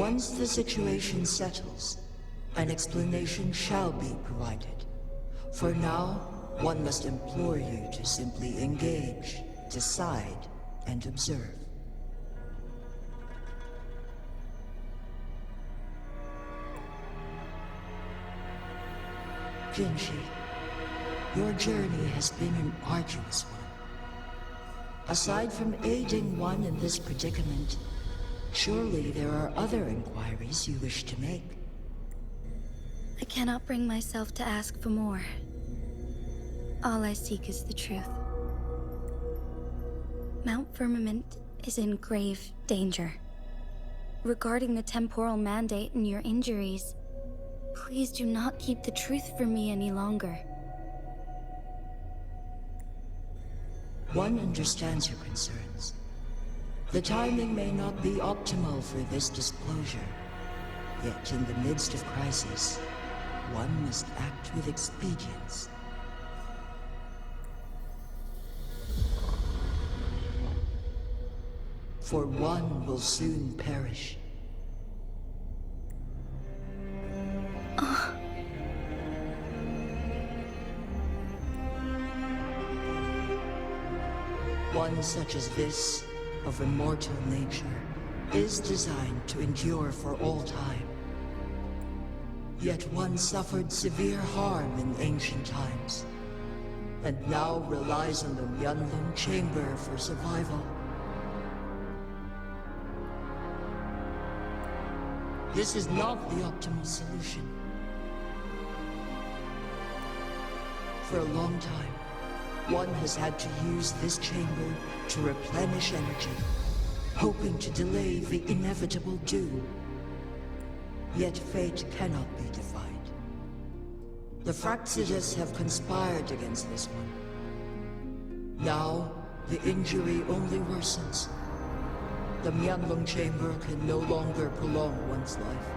Once the situation settles, an explanation shall be provided. For now, one must implore you to simply engage, decide, and observe. Jinshi, your journey has been an arduous one. Aside from aiding one in this predicament, surely there are other inquiries you wish to make. I cannot bring myself to ask for more. All I seek is the truth. Mount Firmament is in grave danger. Regarding the temporal mandate and your injuries, please do not keep the truth from me any longer. One understands your concerns. The timing may not be optimal for this disclosure. Yet in the midst of crisis, one must act with expedience. For one will soon perish. One such as this, of immortal nature, is designed to endure for all time. Yet one suffered severe harm in ancient times, and now relies on the Wuthering chamber for survival. This is not the optimal solution. For a long time, one has had to use this chamber to replenish energy, hoping to delay the inevitable doom. Yet fate cannot be defied. The Fraxidas have conspired against this one. Now, the injury only worsens. The Wuthering chamber can no longer prolong one's life.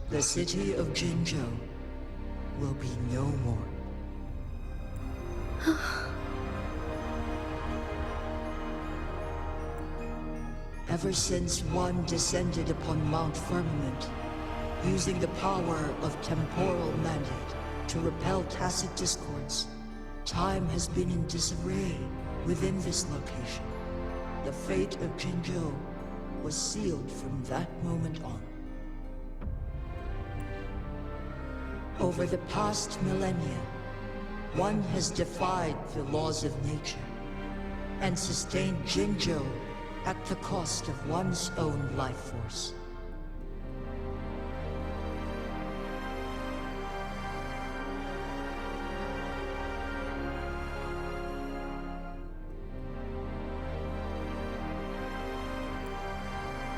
The city of Jinzhou will be no more. Ever since one descended upon Mount Firmament, using the power of temporal mandate to repel tacit discords, time has been in disarray within this location. The fate of Jinzhou was sealed from that moment on. Over the past millennia, one has defied the laws of nature and sustained Jinzhou at the cost of one's own life force.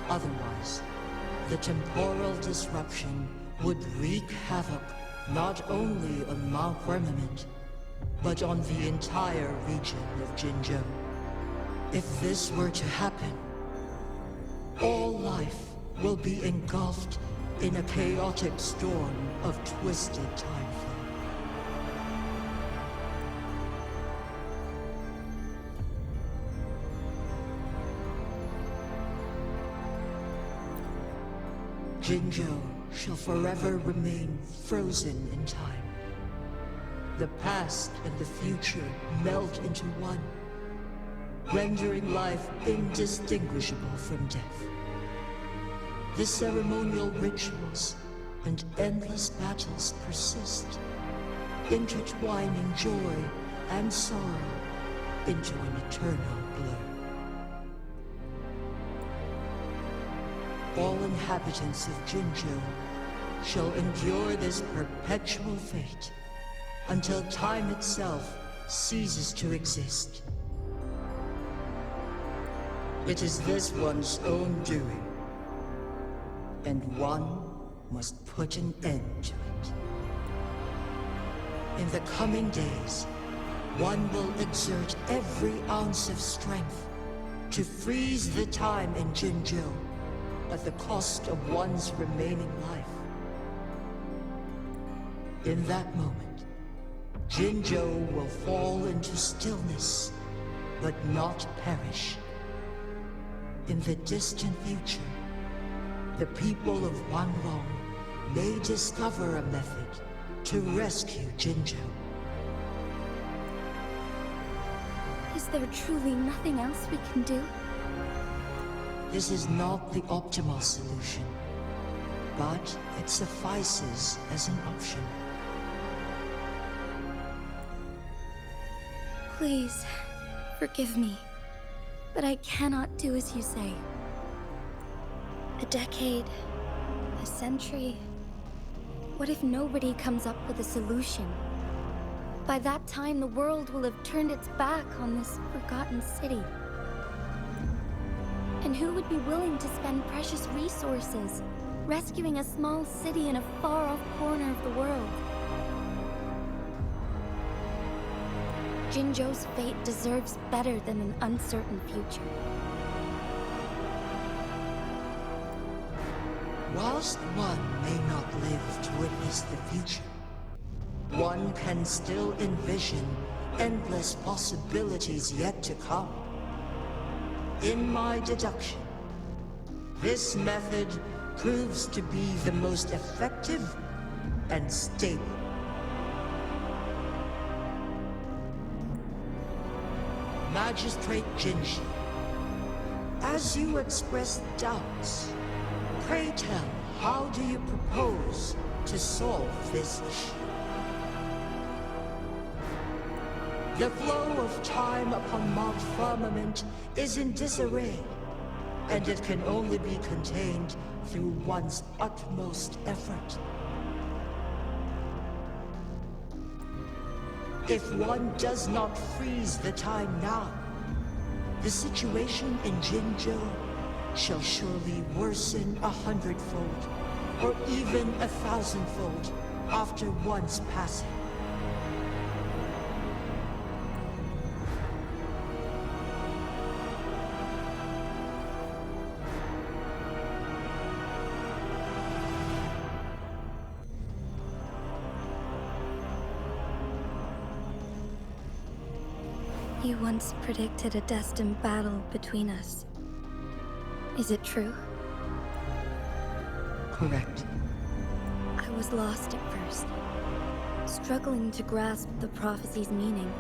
Otherwise, the temporal disruption would wreak havoc not only on Mount Firmament, but on the entire region of Jinzhou. If this were to happen, all life will be engulfed in a chaotic storm of twisted time flow. Jinzhou shall forever remain frozen in time. The past and the future melt into one, rendering life indistinguishable from death. The ceremonial rituals and endless battles persist, intertwining joy and sorrow into an eternal blur. All inhabitants of Jinzhou shall endure this perpetual fate until time itself ceases to exist. It is this one's own doing, and one must put an end to it. In the coming days, one will exert every ounce of strength to freeze the time in Jinzhou at the cost of one's remaining life. In that moment, Jinzhou will fall into stillness, but not perish. In the distant future, the people of Wanlong may discover a method to rescue Jinzhou. Is there truly nothing else we can do? This is not the optimal solution, but it suffices as an option. Please, forgive me, but I cannot do as you say. A decade, a century. What if nobody comes up with a solution? By that time, the world will have turned its back on this forgotten city. And who would be willing to spend precious resources rescuing a small city in a far-off corner of the world? Jinzhou's fate deserves better than an uncertain future. Whilst one may not live to witness the future, one can still envision endless possibilities yet to come. In my deduction, this method proves to be the most effective and stable. Magistrate Jinshi, as you express doubts, pray tell, how do you propose to solve this issue? The flow of time upon Mount Firmament is in disarray, and it can only be contained through one's utmost effort. If one does not freeze the time now, the situation in Jinzhou shall surely worsen 100-fold, or even 1,000-fold, after one's passing. You once predicted a destined battle between us. Is it true? Correct. I was lost at first, struggling to grasp the prophecy's meaning.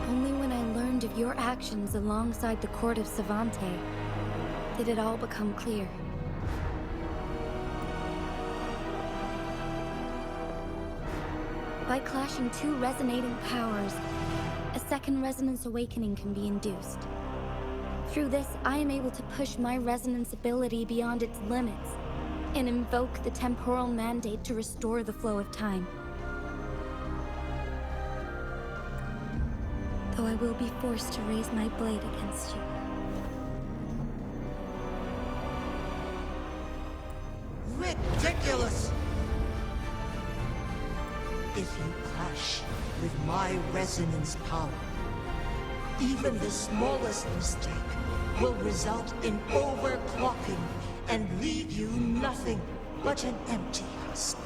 Only when I learned of your actions alongside the court of Savante did it all become clear. By clashing two resonating powers, a second resonance awakening can be induced. Through this, I am able to push my resonance ability beyond its limits and invoke the temporal mandate to restore the flow of time. Though I will be forced to raise my blade against you. Ridiculous! If you clash with my resonance power, even the smallest mistake will result in overclocking and leave you nothing but an empty husk.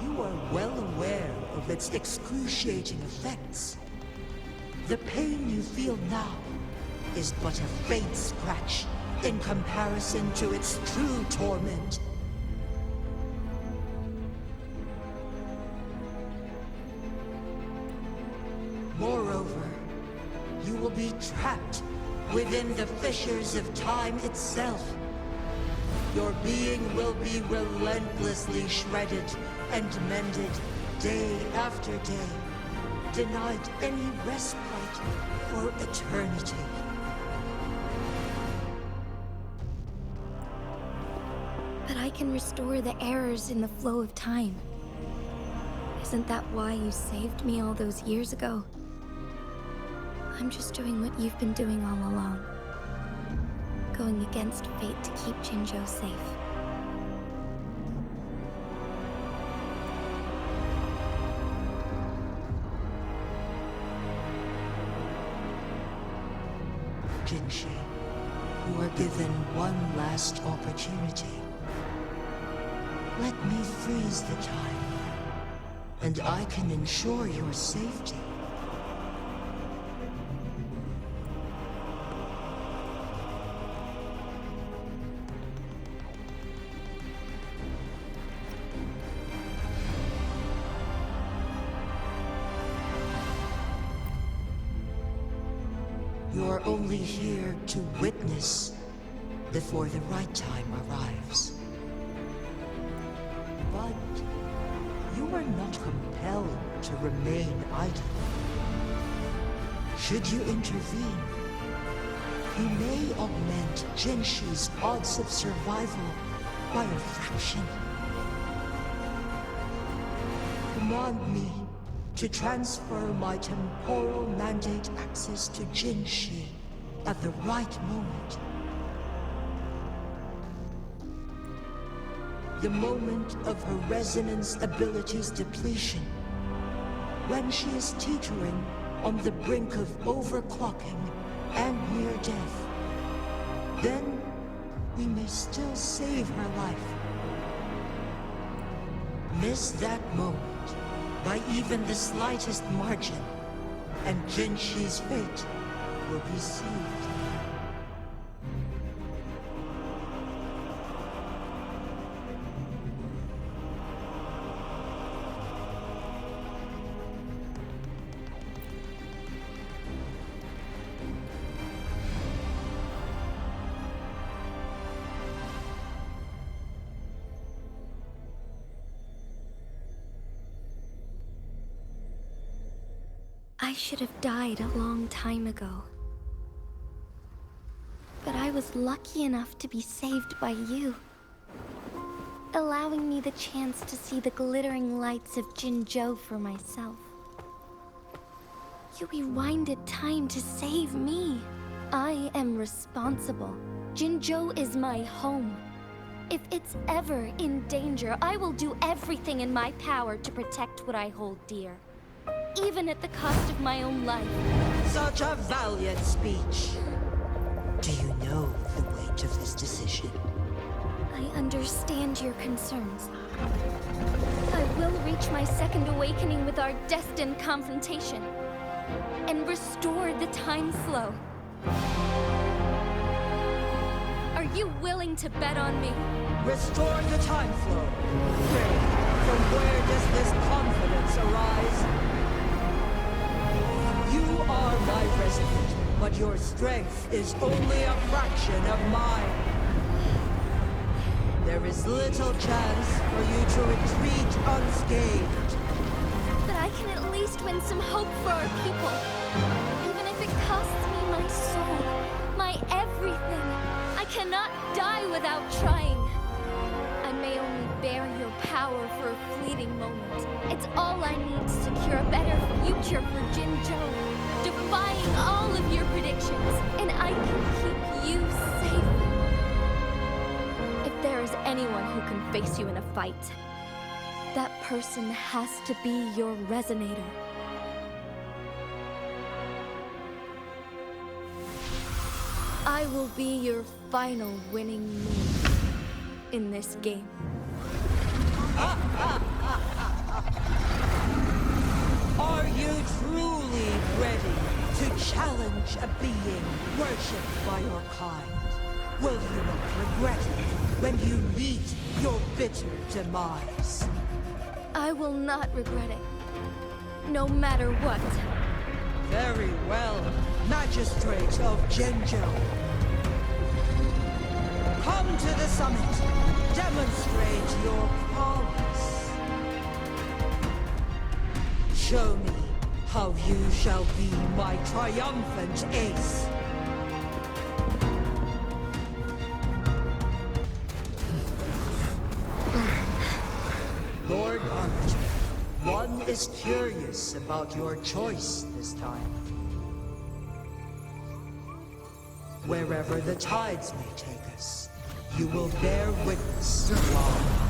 You are well aware of its excruciating effects. The pain you feel now is but a faint scratch in comparison to its true torment. Moreover, you will be trapped within the fissures of time itself. Your being will be relentlessly shredded and mended day after day, denied any respite for eternity. But I can restore the errors in the flow of time. Isn't that why you saved me all those years ago? I'm just doing what you've been doing all along. Going against fate to keep Jinzhou safe. Jinshi, you are given one last opportunity. Let me freeze the time, and I can ensure your safety. You're only here to witness before the right time arrives. But you are not compelled to remain idle. Should you intervene, you may augment Jinshi's odds of survival by a fraction. Command me to transfer my temporal mandate access to Jinshi at the right moment. The moment of her resonance ability's depletion, when she is teetering on the brink of overclocking and near death. Then we may still save her life. Miss that moment by even the slightest margin, and Jinshi's fate will be sealed. I should have died a long time ago. But I was lucky enough to be saved by you, allowing me the chance to see the glittering lights of Jinzhou for myself. You rewinded time to save me. I am responsible. Jinzhou is my home. If it's ever in danger, I will do everything in my power to protect what I hold dear, even at the cost of my own life. Such a valiant speech. Do you know the weight of this decision? I understand your concerns. I will reach my second awakening with our destined confrontation and restore the time flow. Are you willing to bet on me? Restore the time flow. Pray, from where does this confidence arise? You are my resident, but your strength is only a fraction of mine. There is little chance for you to retreat unscathed. But I can at least win some hope for our people. Even if it costs me my soul, my everything. I cannot die without trying. I may only bear your power for a fleeting moment. It's all I need to secure a better future for Jinzhou, defying all of your predictions, and I can keep you safe. If there is anyone who can face you in a fight, that person has to be your resonator. I will be your final winning move in this game. Are you truly ready to challenge a being worshipped by your kind? Will you not regret it when you meet your bitter demise? I will not regret it, no matter what. Very well, Magistrate of Jinzhou. Come to the summit. Demonstrate your prowess. Show me how you shall be my triumphant ace. Lord Arbiter, one is curious about your choice this time. Wherever the tides may take us, you will bear witness to our mind.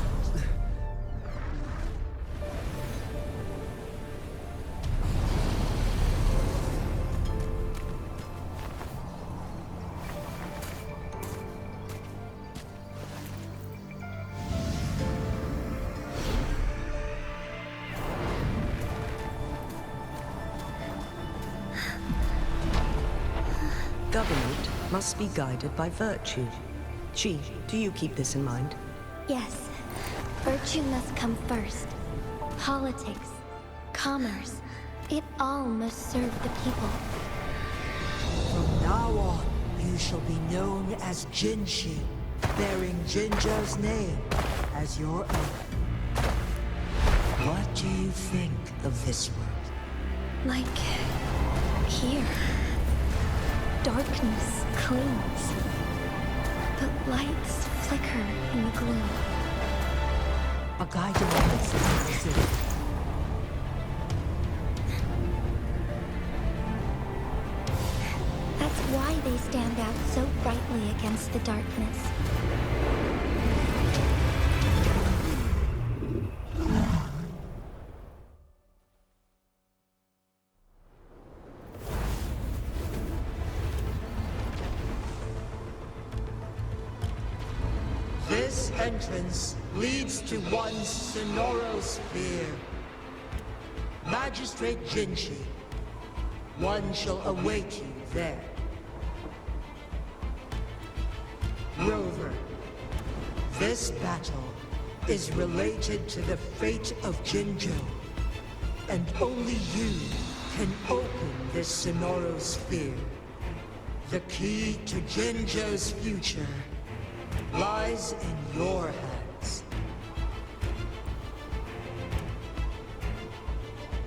government must be guided by virtue. Chi, do you keep this in mind? Yes, virtue must come first. Politics, commerce, it all must serve the people. From now on, you shall be known as Jinshi, bearing Jinzhou's name as your own. What do you think of this world? Like here, darkness clings, but lights flicker in the gloom. A guiding light is it. That's why they stand out so brightly against the darkness. This entrance leads to one Sonoro Sphere. Magistrate Jinshi, one shall await you there. Rover, this battle is related to the fate of Jinzhou, and only you can open this Sonoro Sphere. The key to Jinzhou's future lies in your hands.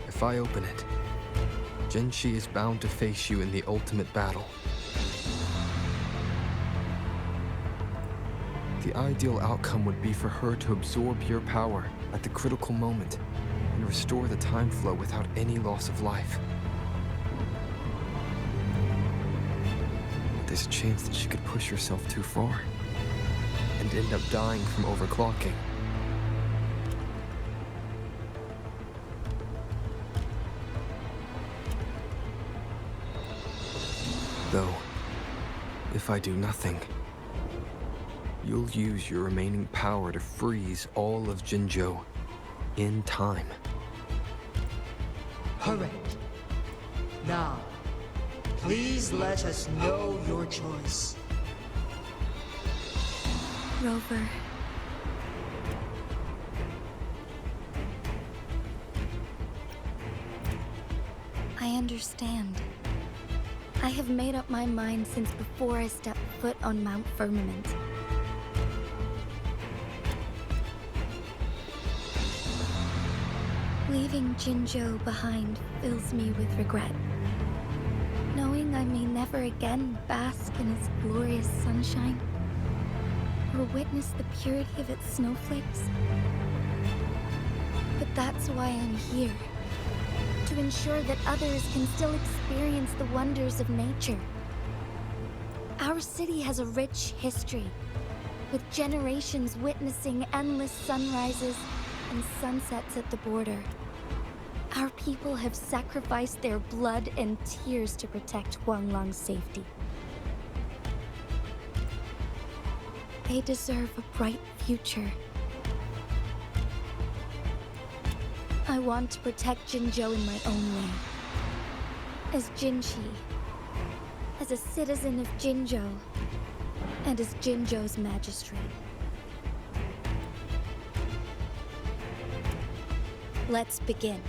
If I open it, Jinshi is bound to face you in the ultimate battle. The ideal outcome would be for her to absorb your power at the critical moment and restore the time flow without any loss of life. But there's a chance that she could push herself too far and end up dying from overclocking. Though, if I do nothing, you'll use your remaining power to freeze all of Jinzhou in time. Correct. Now, please let us know your choice. Rover. I understand. I have made up my mind since before I stepped foot on Mount Firmament. Leaving Jinzhou behind fills me with regret. Knowing I may never again bask in its glorious sunshine, or witness the purity of its snowflakes. But that's why I'm here. To ensure that others can still experience the wonders of nature. Our city has a rich history, with generations witnessing endless sunrises and sunsets at the border. Our people have sacrificed their blood and tears to protect Huanglang's safety. They deserve a bright future. I want to protect Jinzhou in my own way. As Jinshi, as a citizen of Jinzhou, and as Jinzhou's magistrate. Let's begin.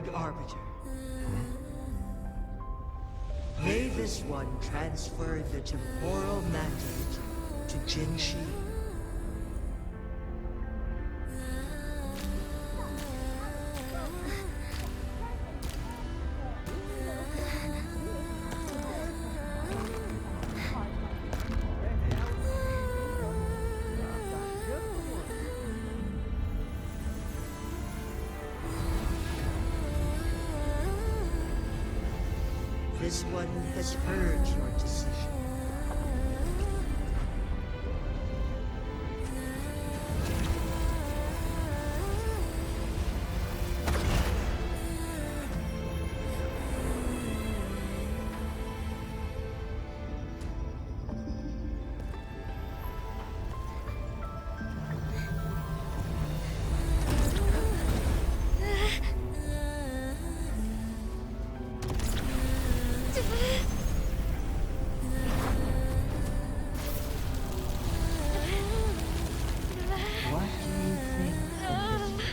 Lord Arbiter. May this one transfer the temporal mandate to Jinshi. This one has heard your decision. What do you think of this?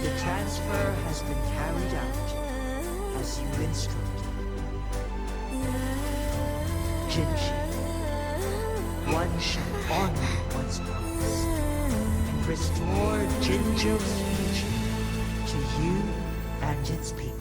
The transfer has been carried out as you instructed. Jinshi, one shall honor one's promise and restore Jinjo's future to you and its people.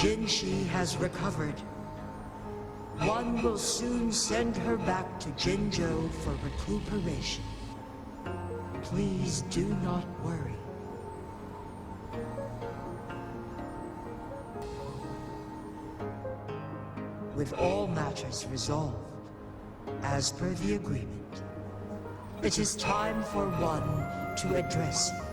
Jinshi has recovered. One will soon send her back to Jinjo for recuperation. Please do not worry. With all matters resolved, as per the agreement, it is time for one to address you.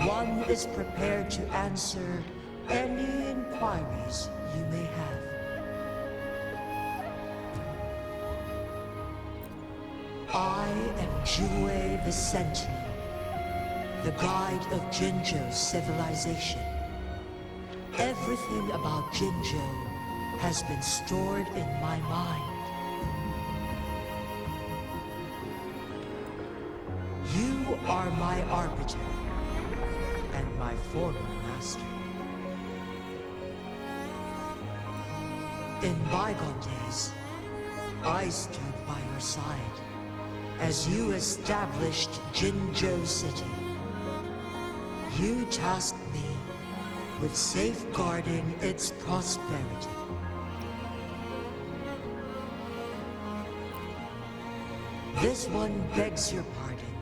One is prepared to answer any inquiries you may have. I am Jue the Sentinel, the guide of Jinjo's civilization. Everything about Jinjo has been stored in my mind. You are my arbiter and my former master. In bygone days, I stood by your side as you established Jinjo City. You tasked me with safeguarding its prosperity. This one begs your pardon,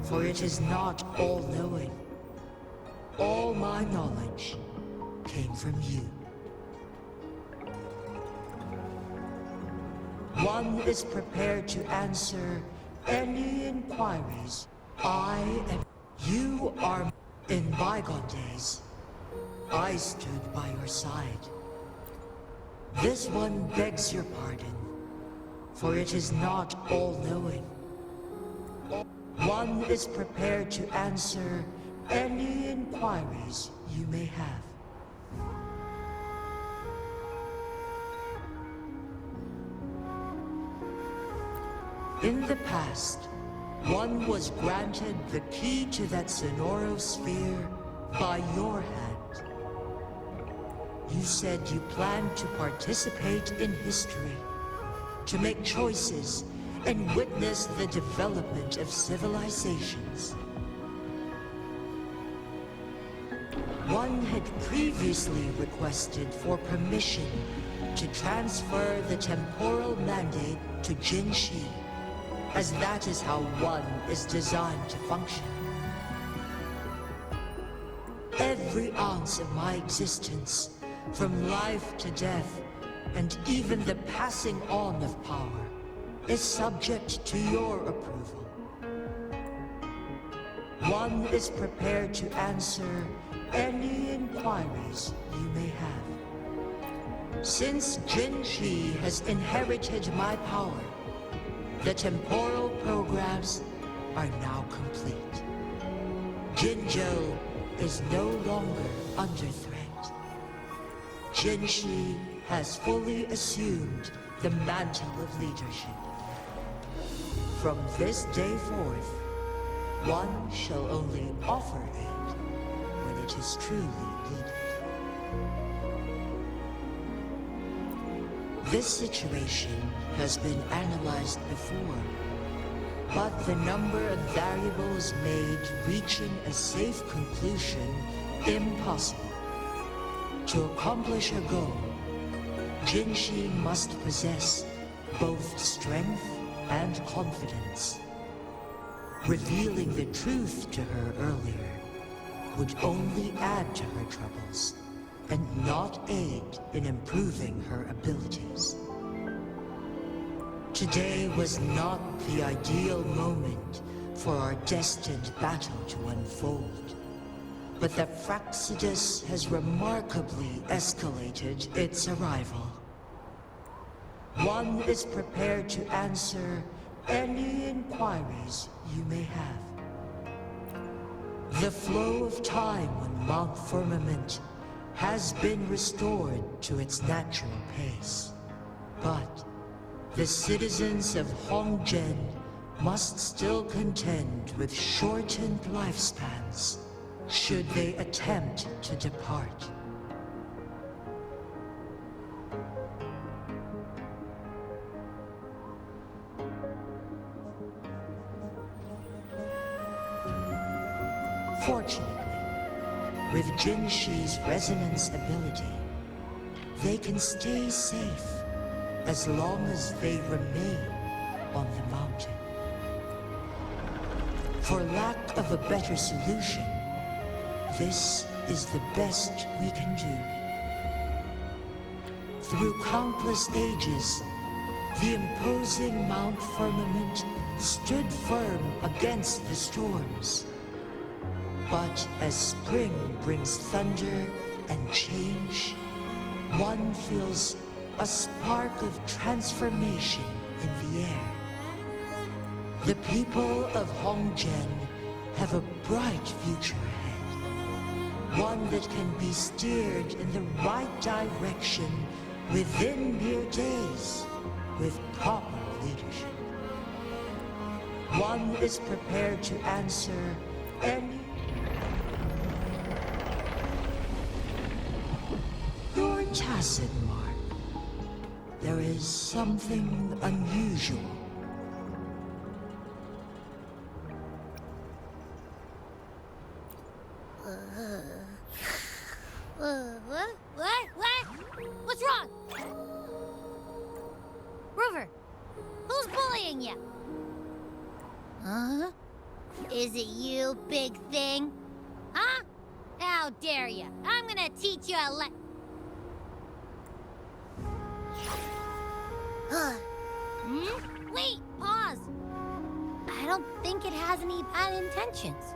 for it is not all-knowing. All my knowledge came from you. One is prepared to answer any inquiries. I am... You are... In bygone days, I stood by your side. This one begs your pardon, for it is not all-knowing. One is prepared to answer any inquiries you may have. In the past, one was granted the key to that Sonoro sphere by your hand. You said you planned to participate in history, to make choices and witness the development of civilizations. One had previously requested for permission to transfer the temporal mandate to Jin Shi, as that is how one is designed to function. Every ounce of my existence, from life to death, and even the passing on of power, is subject to your approval. One is prepared to answer any inquiries you may have. Since Jin Shi has inherited my power, the temporal programs are now complete. Jinzhou is no longer under threat. Jin Shi has fully assumed the mantle of leadership. From this day forth, one shall only offer aid when it is truly needed. This situation has been analyzed before, but the number of variables made reaching a safe conclusion impossible. To accomplish her goal, Jin Shi must possess both strength and confidence. Revealing the truth to her earlier would only add to her troubles and not aid in improving her abilities. Today was not the ideal moment for our destined battle to unfold, but the Fraxidus has remarkably escalated its arrival. One is prepared to answer any inquiries you may have. The flow of time on Mount Firmament has been restored to its natural pace, but the citizens of Hongzhen must still contend with shortened lifespans should they attempt to depart. Fortunately, with Jin Shi's resonance ability, they can stay safe as long as they remain on the mountain. For lack of a better solution, this is the best we can do. Through countless ages, the imposing Mount Firmament stood firm against the storms. But as spring brings thunder and change, one feels a spark of transformation in the air. The people of Hongzhen have a bright future ahead. One that can be steered in the right direction within mere days with proper leadership. One is prepared to answer any... Your tacit, Mark. There is something unusual. What? What's wrong? Rover, who's bullying you? Huh? Is it you, big thing? Huh? How dare you? I'm gonna teach you a Wait, pause. I don't think it has any bad intentions.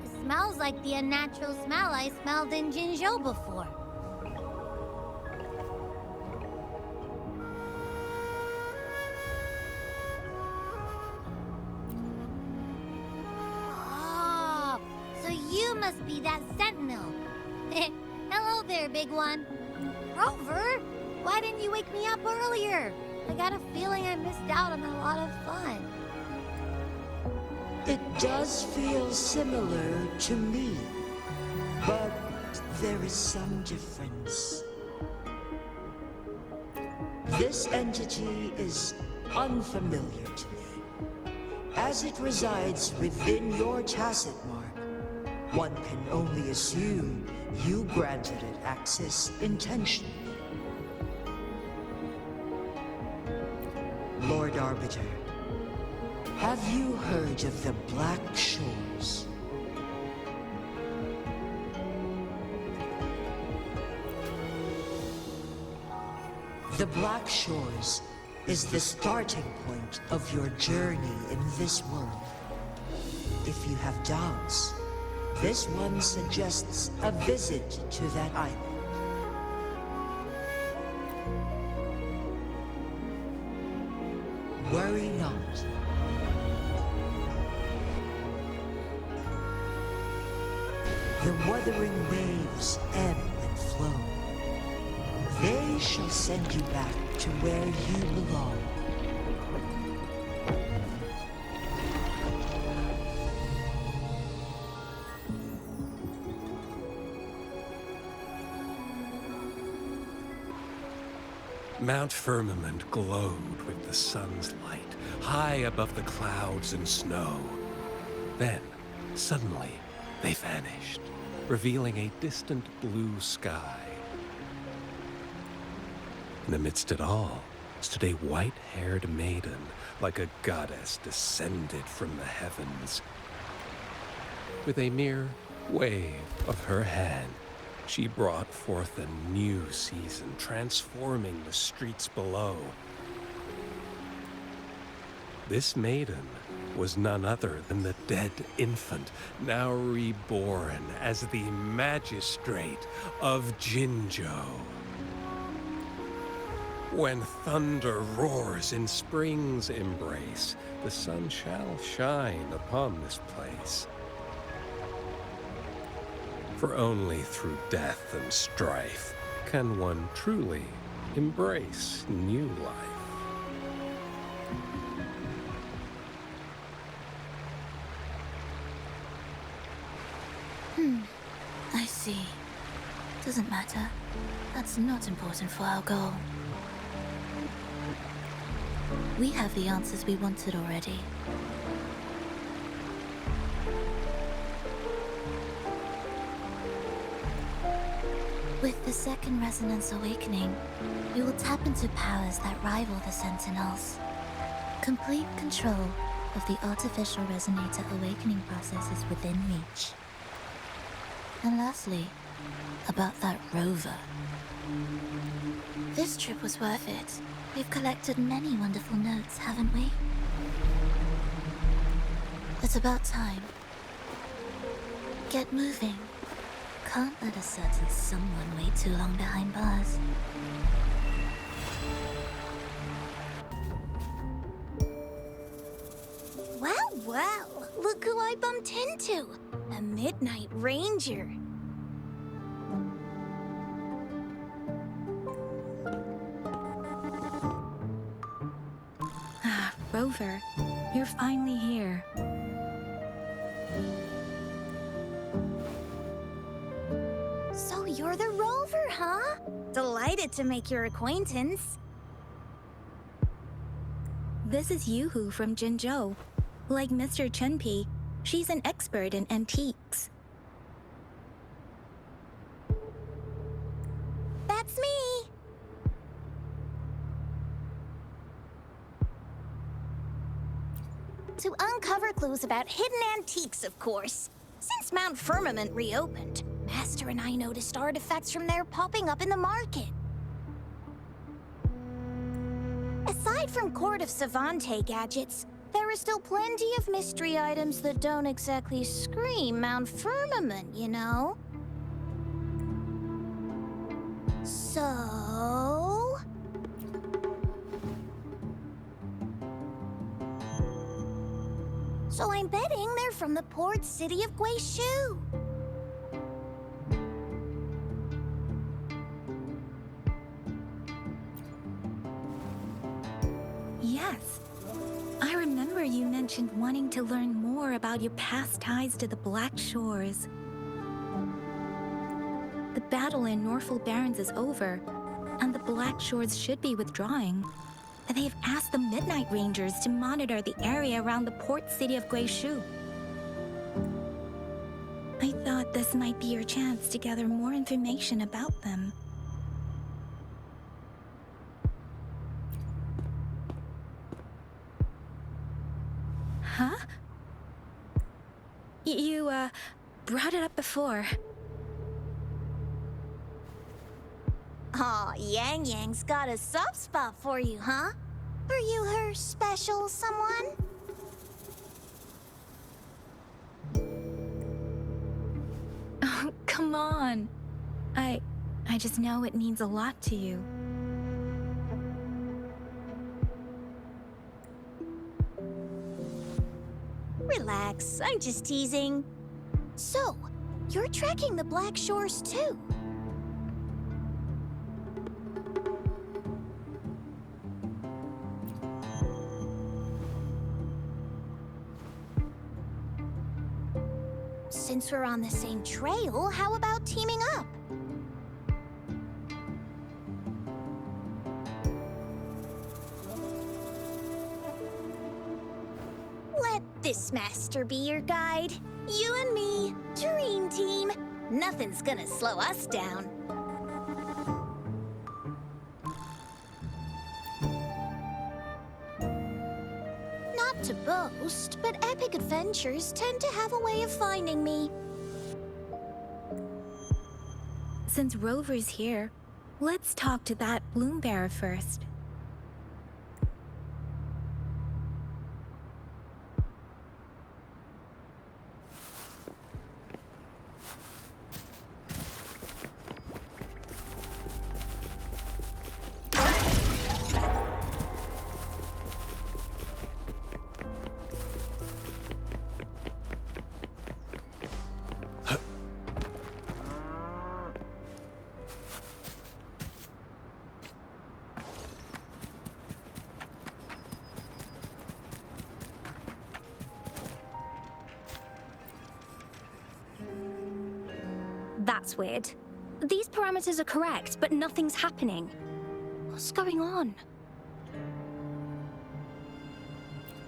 It smells like the unnatural smell I smelled in Jinzhou before. Oh, so you must be that sentinel. Hello there, big one. Rover, why didn't you wake me up earlier? I got a feeling I missed out on a lot of fun. It does feel similar to me. But there is some difference. This entity is unfamiliar to me. As it resides within your tacit mark, one can only assume you granted it access intentionally. Lord Arbiter, have you heard of the Black Shores? The Black Shores is the starting point of your journey in this world. If you have doubts, this one suggests a visit to that island. Worry not. The Wuthering waves ebb and flow. They shall send you back to where you belong. Mount Firmament glowed with the sun's light, high above the clouds and snow. Then, suddenly, they vanished, revealing a distant blue sky. And amidst it all stood a white-haired maiden, like a goddess descended from the heavens. With a mere wave of her hand, she brought forth a new season, transforming the streets below. This maiden was none other than the dead infant, now reborn as the magistrate of Jinzhou. When thunder roars in spring's embrace, the sun shall shine upon this place. For only through death and strife can one truly embrace new life. I see. Doesn't matter. That's not important for our goal. We have the answers we wanted already. With the second resonance awakening, we will tap into powers that rival the Sentinels. Complete control of the artificial resonator awakening process is within reach. And lastly, about that rover. This trip was worth it. We've collected many wonderful notes, haven't we? It's about time. Get moving. Can't let a certain someone wait too long behind bars. Well, look who I bumped into. A Midnight Ranger. Rover, you're finally here. So you're the Rover, huh? Delighted to make your acquaintance. This is Yoo-hoo from Jinzhou. Like Mr. Chunpei, she's an expert in antiques. That's me. To uncover clues about hidden antiques, of course. Since Mount Firmament reopened, Master and I noticed artifacts from there popping up in the market. Aside from Court of Savante gadgets, there are still plenty of mystery items that don't exactly scream Mount Firmament, you know? So... So I'm betting they're from the port city of Guishu. Yes. I remember you mentioned wanting to learn more about your past ties to the Black Shores. battle in Norfolk Barrens is over, and the Black Shores should be withdrawing. They've asked the Midnight Rangers to monitor the area around the port city of Guizhou. I thought this might be your chance to gather more information about them. Huh? You, brought it up before. Aw, Yang Yang's got a soft spot for you, huh? Are you her special someone? Oh, come on. I just know it means a lot to you. Relax, I'm just teasing. So, you're tracking the Black Shores too? Since we're on the same trail, how about teaming up? Let this master be your guide. You and me, dream team. Nothing's gonna slow us down. Not to boast, but epic adventures tend to have a way of finding me. Since Rover's here, let's talk to that Bloombearer first. That's weird. These parameters are correct, but nothing's happening. What's going on?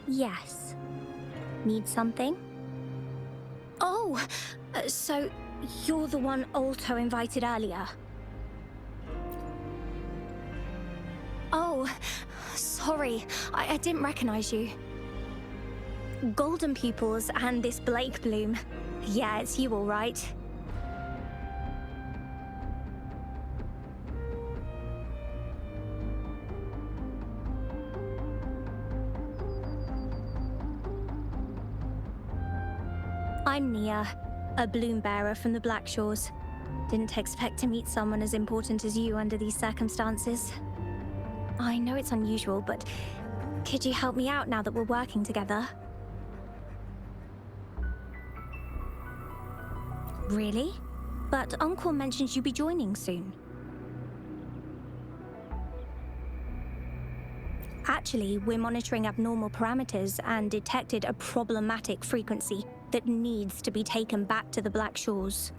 Yes. Need something? Oh, so you're the one Alto invited earlier. Oh, sorry. I didn't recognize you. Golden Pupils and this Blake Bloom. Yeah, it's you all right. I'm Nia, a bloom bearer from the Black Shores. Didn't expect to meet someone as important as you under these circumstances. I know it's unusual, but could you help me out now that we're working together? Really? But Uncle mentioned you'd be joining soon. Actually, we're monitoring abnormal parameters and detected a problematic frequency that needs to be taken back to the Black Shores.